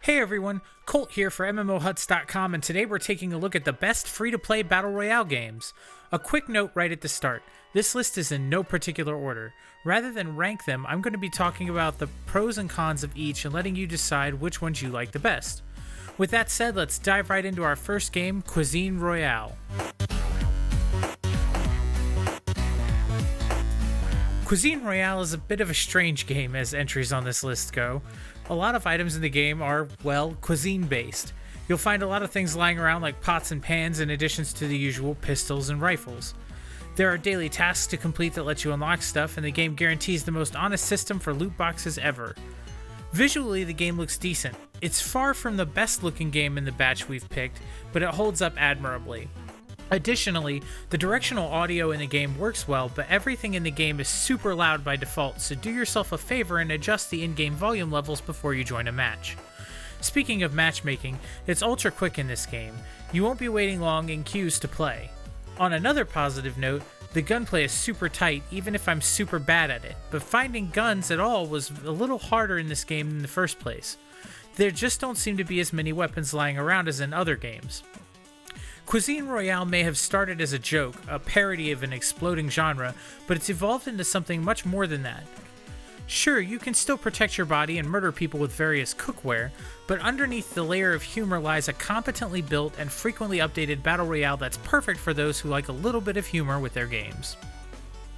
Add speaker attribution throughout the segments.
Speaker 1: Hey everyone, Colt here for MMOHuts.com, and today we're taking a look at the best free-to-play Battle Royale games. A quick note right at the start, this list is in no particular order. Rather than rank them, I'm going to be talking about the pros and cons of each and letting you decide which ones you like the best. With that said, let's dive right into our first game, Cuisine Royale. Cuisine Royale is a bit of a strange game as entries on this list go. A lot of items in the game are, well, cuisine-based. You'll find a lot of things lying around like pots and pans in addition to the usual pistols and rifles. There are daily tasks to complete that let you unlock stuff, and the game guarantees the most honest system for loot boxes ever. Visually, the game looks decent. It's far from the best looking game in the batch we've picked, but it holds up admirably. Additionally, the directional audio in the game works well, but everything in the game is super loud by default, so do yourself a favor and adjust the in-game volume levels before you join a match. Speaking of matchmaking, it's ultra quick in this game. You won't be waiting long in queues to play. On another positive note, the gunplay is super tight even if I'm super bad at it, but finding guns at all was a little harder in this game in the first place. There just don't seem to be as many weapons lying around as in other games. Cuisine Royale may have started as a joke, a parody of an exploding genre, but it's evolved into something much more than that. Sure, you can still protect your body and murder people with various cookware, but underneath the layer of humor lies a competently built and frequently updated battle royale that's perfect for those who like a little bit of humor with their games.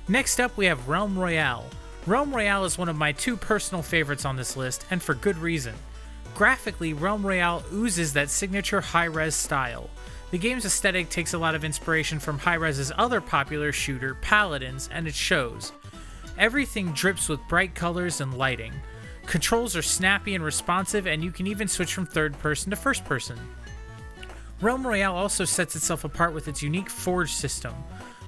Speaker 1: Next up, we have Realm Royale. Realm Royale is one of my two personal favorites on this list, and for good reason. Graphically, Realm Royale oozes that signature high-res style. The game's aesthetic takes a lot of inspiration from Hi-Rez's other popular shooter, Paladins, and it shows. Everything drips with bright colors and lighting. Controls are snappy and responsive, and you can even switch from third person to first person. Realm Royale also sets itself apart with its unique forge system.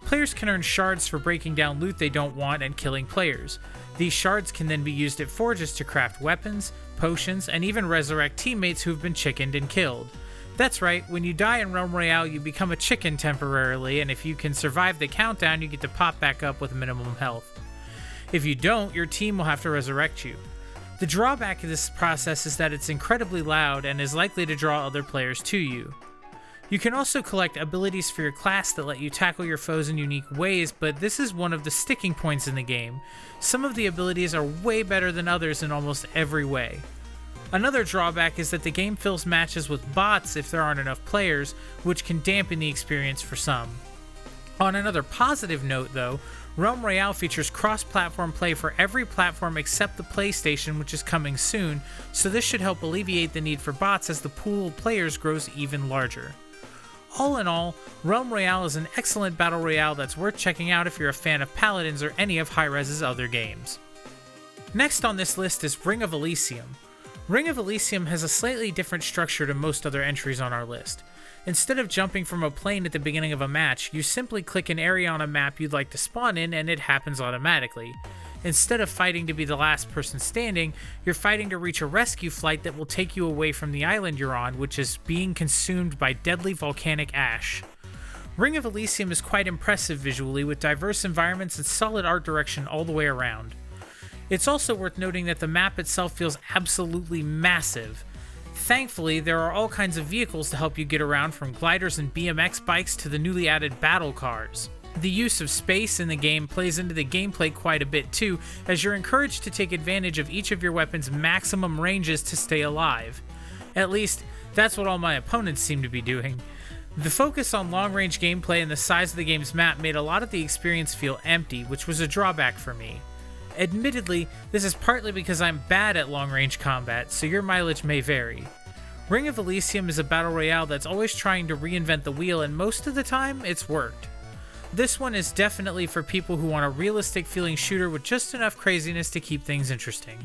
Speaker 1: Players can earn shards for breaking down loot they don't want and killing players. These shards can then be used at forges to craft weapons, potions, and even resurrect teammates who've been chickened and killed. That's right, when you die in Realm Royale, you become a chicken temporarily, and if you can survive the countdown, you get to pop back up with minimum health. If you don't, your team will have to resurrect you. The drawback of this process is that it's incredibly loud and is likely to draw other players to you. You can also collect abilities for your class that let you tackle your foes in unique ways, but this is one of the sticking points in the game. Some of the abilities are way better than others in almost every way. Another drawback is that the game fills matches with bots if there aren't enough players, which can dampen the experience for some. On another positive note though, Realm Royale features cross-platform play for every platform except the PlayStation, which is coming soon, so this should help alleviate the need for bots as the pool of players grows even larger. All in all, Realm Royale is an excellent battle royale that's worth checking out if you're a fan of Paladins or any of Hi-Rez's other games. Next on this list is Ring of Elysium. Ring of Elysium has a slightly different structure to most other entries on our list. Instead of jumping from a plane at the beginning of a match, you simply click an area on a map you'd like to spawn in and it happens automatically. Instead of fighting to be the last person standing, you're fighting to reach a rescue flight that will take you away from the island you're on, which is being consumed by deadly volcanic ash. Ring of Elysium is quite impressive visually with diverse environments and solid art direction all the way around. It's also worth noting that the map itself feels absolutely massive. Thankfully, there are all kinds of vehicles to help you get around, from gliders and BMX bikes to the newly added battle cars. The use of space in the game plays into the gameplay quite a bit too, as you're encouraged to take advantage of each of your weapon's maximum ranges to stay alive. At least, that's what all my opponents seem to be doing. The focus on long-range gameplay and the size of the game's map made a lot of the experience feel empty, which was a drawback for me. Admittedly, this is partly because I'm bad at long-range combat, so your mileage may vary. Ring of Elysium is a battle royale that's always trying to reinvent the wheel, and most of the time, it's worked. This one is definitely for people who want a realistic-feeling shooter with just enough craziness to keep things interesting.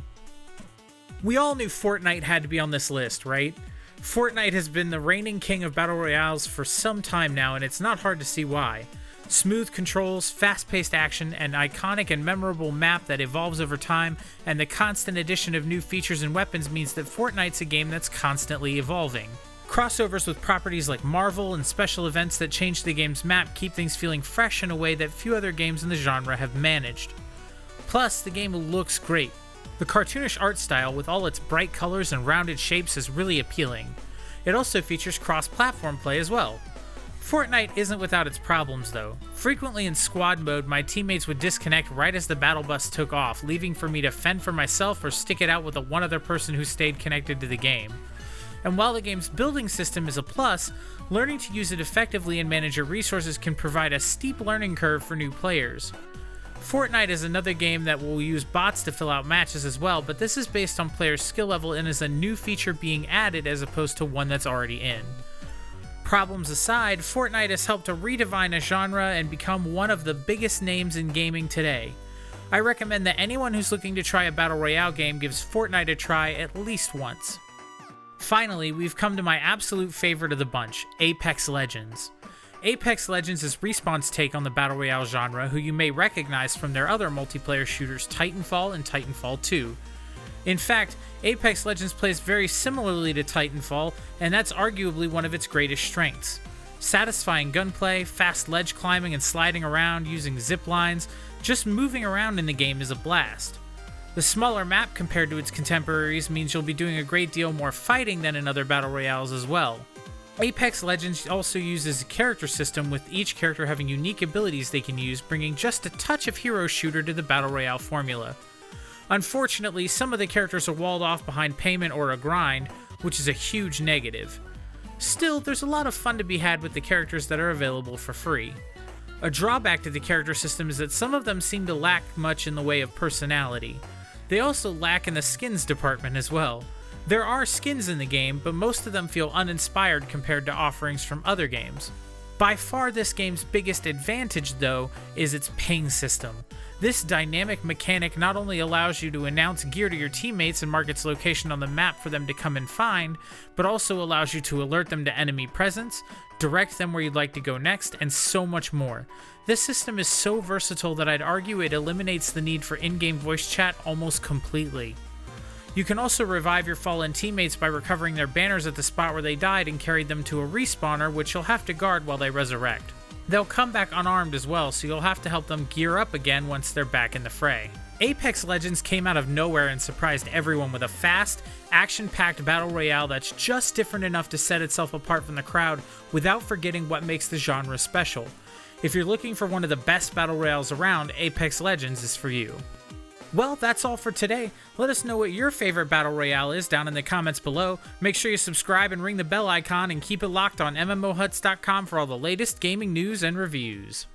Speaker 1: We all knew Fortnite had to be on this list, right? Fortnite has been the reigning king of battle royales for some time now, and it's not hard to see why. Smooth controls, fast-paced action, an iconic and memorable map that evolves over time, and the constant addition of new features and weapons means that Fortnite's a game that's constantly evolving. Crossovers with properties like Marvel and special events that change the game's map keep things feeling fresh in a way that few other games in the genre have managed. Plus, the game looks great. The cartoonish art style with all its bright colors and rounded shapes is really appealing. It also features cross-platform play as well. Fortnite isn't without its problems though. Frequently in squad mode, my teammates would disconnect right as the battle bus took off, leaving for me to fend for myself or stick it out with the one other person who stayed connected to the game. And while the game's building system is a plus, learning to use it effectively and manage your resources can provide a steep learning curve for new players. Fortnite is another game that will use bots to fill out matches as well, but this is based on players' skill level and is a new feature being added as opposed to one that's already in. Problems aside, Fortnite has helped to redefine a genre and become one of the biggest names in gaming today. I recommend that anyone who's looking to try a Battle Royale game gives Fortnite a try at least once. Finally, we've come to my absolute favorite of the bunch, Apex Legends. Apex Legends is Respawn's take on the Battle Royale genre, who you may recognize from their other multiplayer shooters Titanfall and Titanfall 2. In fact, Apex Legends plays very similarly to Titanfall, and that's arguably one of its greatest strengths. Satisfying gunplay, fast ledge climbing and sliding around using zip lines, just moving around in the game is a blast. The smaller map compared to its contemporaries means you'll be doing a great deal more fighting than in other Battle Royales as well. Apex Legends also uses a character system with each character having unique abilities they can use, bringing just a touch of hero shooter to the Battle Royale formula. Unfortunately, some of the characters are walled off behind payment or a grind, which is a huge negative. Still, there's a lot of fun to be had with the characters that are available for free. A drawback to the character system is that some of them seem to lack much in the way of personality. They also lack in the skins department as well. There are skins in the game, but most of them feel uninspired compared to offerings from other games. By far this game's biggest advantage, though, is its ping system. This dynamic mechanic not only allows you to announce gear to your teammates and mark its location on the map for them to come and find, but also allows you to alert them to enemy presence, direct them where you'd like to go next, and so much more. This system is so versatile that I'd argue it eliminates the need for in-game voice chat almost completely. You can also revive your fallen teammates by recovering their banners at the spot where they died and carry them to a respawner, which you'll have to guard while they resurrect. They'll come back unarmed as well, so you'll have to help them gear up again once they're back in the fray. Apex Legends came out of nowhere and surprised everyone with a fast, action-packed battle royale that's just different enough to set itself apart from the crowd without forgetting what makes the genre special. If you're looking for one of the best battle royales around, Apex Legends is for you. Well, that's all for today. Let us know what your favorite Battle Royale is down in the comments below. Make sure you subscribe and ring the bell icon and keep it locked on MMOHuts.com for all the latest gaming news and reviews.